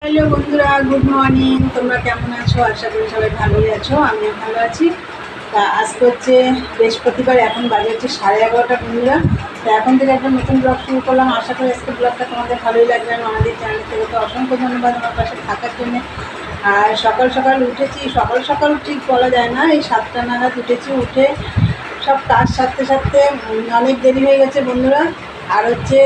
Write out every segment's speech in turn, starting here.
Hello বন্ধুরা, good morning. তোমরা কেমন আছো? আশা করি সবাই ভালোই আছো, আমিও ভালো আছি। তা আজকে হচ্ছে বৃহস্পতিবার, এখন বাজে হচ্ছে 11:30 বন্ধুরা। তো এখন থেকে একটা নতুন ব্লগ শুরু করলাম। আশা করি আজকে ব্লগটা তোমাদের ভালোই লাগবে। আমাদের চ্যানেল থেকে তো অসংখ্য ধন্যবাদ আমার পাশে থাকার জন্যে। আর সকাল সকাল উঠেছি, সকাল সকাল ঠিক বলা যায় না, এই 7টা নাগাদ উঠেছি। উঠে সব কাজ সারতে সারতে অনেক দেরি হয়ে গেছে বন্ধুরা। আর হচ্ছে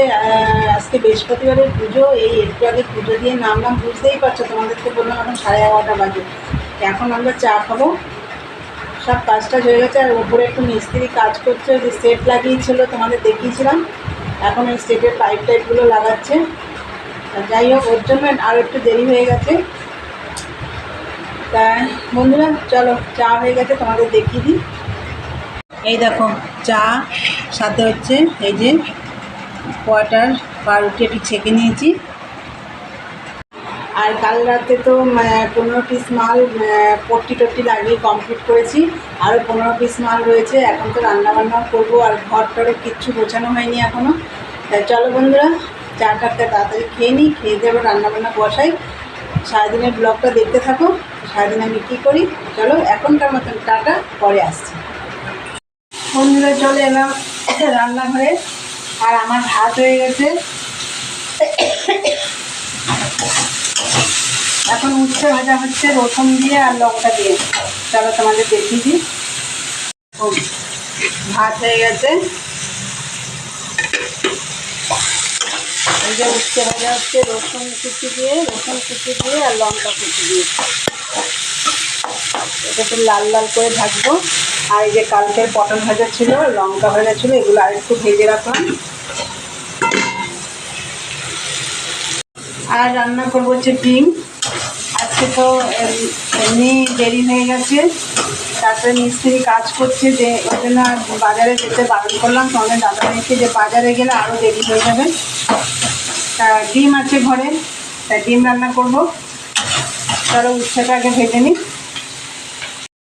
আজকে বৃহস্পতিবারের পুজো, এই একটু আগে পুজো দিয়ে নামলাম, বুঝতেই পারছো, তোমাদেরকে বললাম এখন 11:30 বাজে। এখন আমরা চা খাবো। সব কাজটা হয়ে গেছে। আর ওপরে একটু মিস্ত্রি কাজ করছে, যে সেট লাগিয়েছিল তোমাদের দেখিয়েছিলাম, এখন ওই সেটের পাইপ টাইপগুলো লাগাচ্ছে। যাই হোক, ওর জন্য আর একটু দেরি হয়ে গেছে। তাই বন্ধুরা চলো, চা হয়ে গেছে, তোমাদের দেখিয়ে দিই। এই দেখো চা, সাথে হচ্ছে এই যে কোয়াটার পাউরুটি একটু ছেঁকে নিয়েছি। আর কাল রাতে তো 15 পিস মাল পট্টি টট্টি লাগিয়ে কমপ্লিট করেছি। আরও 15 পিস মাল রয়েছে। এখন তো রান্নাবান্নাও করবো, আর ঘর টরে কিচ্ছু গোছানো হয়নি এখনও। তাই চলো বন্ধুরা, চাটা তাড়াতাড়ি খেয়ে নিই, খেয়ে দিয়ে আবার রান্নাবান্না বসাই। সারাদিনের ব্লগটা দেখতে থাকো, সারাদিন আমি কী করি। চলো এখনকার মতন টাটা, পরে আসছি বন্ধুরা। চলে এলাম রান্নাঘরে, আর আমার ভাত হয়ে গেছে। এখন উচ্ছে ভাজা হচ্ছে রসুন দিয়ে আর লঙ্কা দিয়ে। চলো তোমাদের দেখিয়ে দিই। ভাত হয়ে গেছে, এই যে উচ্ছে ভাজা হচ্ছে রসুন কুচি দিয়ে আর লঙ্কা কুচি দিয়ে। এটা একটু লাল লাল করে ভাজবো। আর এই যে কালকের পটল ভাজা ছিল, লঙ্কা ভাজা ছিল, এগুলো আর একটু ভেজে রাখলাম। আর রান্না করবো হচ্ছে ডিম। আজকে তো এমনি দেরি হয়ে গেছে, তারপরে মিস্ত্রি কাজ করছে, যে ওই জন্য বাজারে যেতে বারণ করলাম। তোমাদের দাদাভাইকে যে বাজারে গেলে আরও দেরি হয়ে যাবে। তা ডিম আছে ঘরে, তাই ডিম রান্না করবো। তাহলে উচ্ছেটা আগে ভেজে নিই।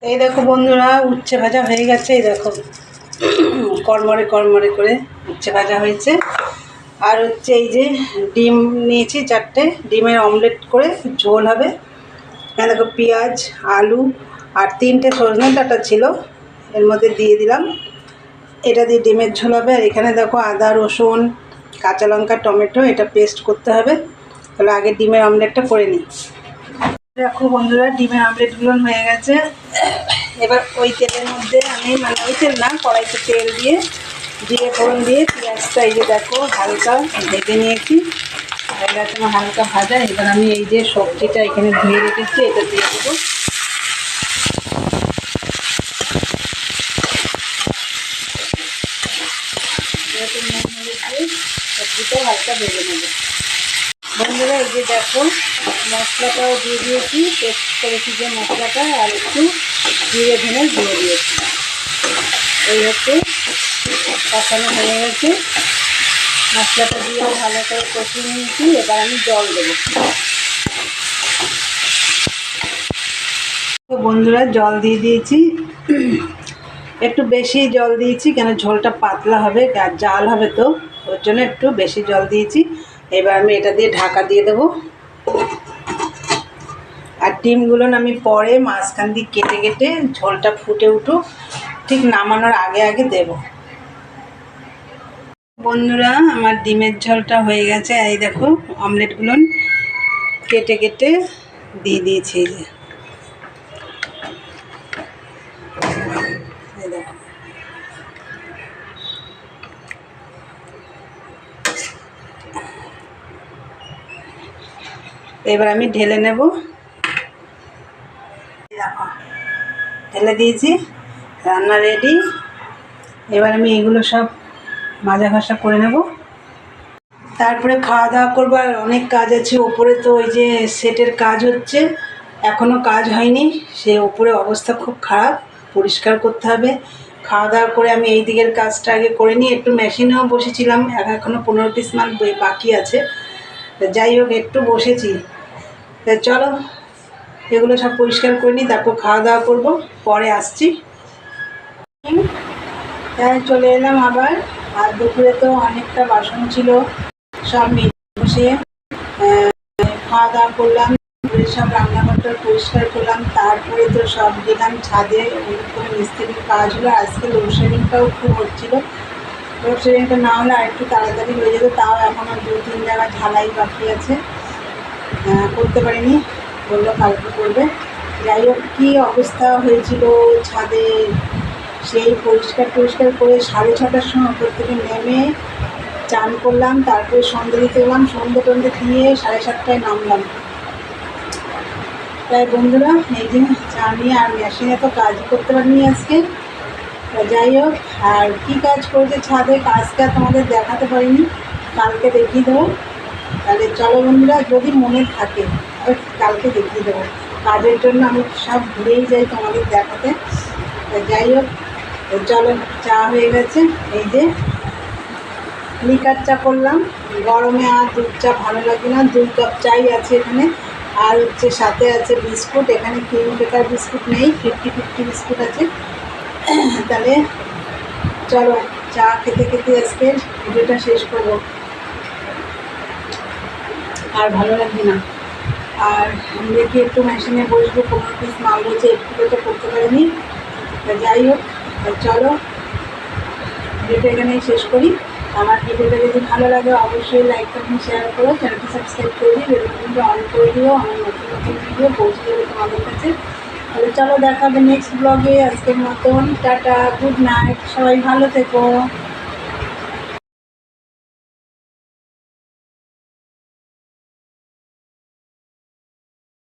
এই দেখো বন্ধুরা, উচ্ছে ভাজা হয়ে গেছে। এই দেখো কড়মড়ে কড়মড়ে করে উচ্ছে ভাজা হয়েছে। আর হচ্ছে এই যে ডিম নিয়েছি 4টে, ডিমের অমলেট করে ঝোল হবে। এখানে দেখো পেঁয়াজ, আলু আর 3টে সজনে ডাঁটা ছিল, এর মধ্যে দিয়ে দিলাম। এটা দিয়ে ডিমের ঝোল হবে। আর এখানে দেখো আদা, রসুন, কাঁচা লঙ্কা, টমেটো, এটা পেস্ট করতে হবে। তাহলে আগে ডিমের অমলেটটা করে নিই। দেখো বন্ধুরা, ডিমের অমলেটগুলো হয়ে গেছে। এবার ওই তেলের মধ্যে আমি, ওই তেল না, কড়াইতে তেল দিয়ে জিরে ফোড়ন দিয়ে পেঁয়াজটা এই যে দেখো হালকা ভেজে নিয়েছি। হয়ে গেছে আমার হালকা ভাজা। এবার আমি এই যে সবজিটা এখানে ধুয়ে রেখেছি, এটা দিয়ে দেবো। সবজিটাও হালকা ভেজে নেবো বন্ধুরা। এই যে দেখো মশলাটাও দিয়ে দিয়েছি, পেস্ট করেছি যে মশলাটা, আর একটু জিরে ধনে দিয়ে দিয়েছি। এই হচ্ছে কষানো হয়ে গেছে, মশলাটা দিয়ে ভালো করে কষিয়ে নিয়েছি। এবার আমি জল দেবো। তো বন্ধুরা জল দিয়ে দিয়েছি, একটু বেশি জল দিয়েছি, কেন ঝোলটা পাতলা হবে আর জাল হবে, তো ওর জন্য একটু বেশি জল দিয়েছি। এবার আমি এটা দিয়ে ঢাকা দিয়ে দেবো। আর ডিমগুলো আমি পরে মাঝখান দিয়ে কেটে কেটে ঝোলটা ফুটে উঠুক, ঠিক নামানোর আগে আগে দেব। বন্ধুরা আমার ডিমের ঝোলটা হয়ে গেছে। এই দেখো অমলেটগুলো কেটে কেটে দিয়ে দিয়েছি। এই দেখো এবার আমি ঢেলে নেব। দেখো ঢেলে দিয়েছি, রান্না রেডি। এবার আমি এগুলো সব মাজা ঘষা করে নেব, তারপরে খাওয়া দাওয়া করবো। আর অনেক কাজ আছে ওপরে, তো ওই যে সেটের কাজ হচ্ছে, এখনও কাজ হয়নি। সে ওপরে অবস্থা খুব খারাপ, পরিষ্কার করতে হবে। খাওয়া দাওয়া করে আমি এই দিকের কাজটা আগে করে নিই। একটু মেশিনেও বসেছিলাম, এখনও 15 পিস মাল বাকি আছে। যাই হোক একটু বসেছি। তা চলো এগুলো সব পরিষ্কার করে নিই, তারপর খাওয়া দাওয়া করবো, পরে আসছি। তাই চলে এলাম আবার। আর দুপুরে তো অনেকটা বাসন ছিল, সব মেজে বসে খাওয়া দাওয়া করলাম, সব রান্নাঘরটা পরিষ্কার করলাম, তারপরে তো সব গেলাম ছাদে করে মিস্ত্রির কাজ হলো। আজকে লোডশেডিংটাও খুব হচ্ছিলো, লোডশেডিংটা না হলে আর একটু তাড়াতাড়ি হয়ে যেত, তাও এখনও 2-3 জায়গা ঢালাই বাকি আছে, করতে পারিনি, বললো কালকে করবে। যাই হোক, কী অবস্থা হয়েছিল ছাদে, সেই পরিষ্কার করে 6:30টার সময় ওপর থেকে নেমে চান করলাম, তারপরে সন্ধ্যে দিতে গেলাম, সন্ধ্যে দিয়ে 7:30টায় নামলাম। তাই বন্ধুরা, এই দিন আমি আর মেশিনে তো কাজই করতে পারিনি আজকে। যাই হোক, আর কী কাজ করেছে ছাদে, কাজটা তোমাদের দেখাতে পারিনি, কালকে দেখিয়ে দেবো। তাহলে চলো বন্ধুরা, যদি মনে থাকে কালকে দেখিয়ে দেবো। কাজের জন্য আমি সব ভুলেই যাই তোমাদের দেখাতে। যাই হোক, চলো, চা হয়ে গেছে, এই যে লিকার চা করলাম, গরমে আর দুধ চা ভালো লাগে না, 2 কাপ চাই আছে এখানে, আর হচ্ছে সাথে আছে বিস্কুট, এখানে ক্রিম বেকার বিস্কুট নেই, 50-50 বিস্কুট আছে। তাহলে চলো, চা খেতে খেতে আজকে ভিডিওটা শেষ করব, আর ভালো লাগবে না। আর দেখি একটু মেশিনে বসবো, 15 পিস মাল রয়েছে, একটু তো করতে পারিনি। যাই হোক, চলো ভিডিওটা এখানেই শেষ করি। আমার ভিডিওটা যদি ভালো লাগে অবশ্যই লাইক কমেন্ট শেয়ার করো, চ্যানেলটি সাবস্ক্রাইব করে দিও, বেলবাটনটা অন করে দিও, আমার নতুন ভিডিও পৌঁছে যাবে তোমাদের কাছে। তাহলে চলো, দেখা হবে নেক্সট ব্লগে। আজকের মতন টাটা, গুড নাইট, সবাই ভালো থেকো।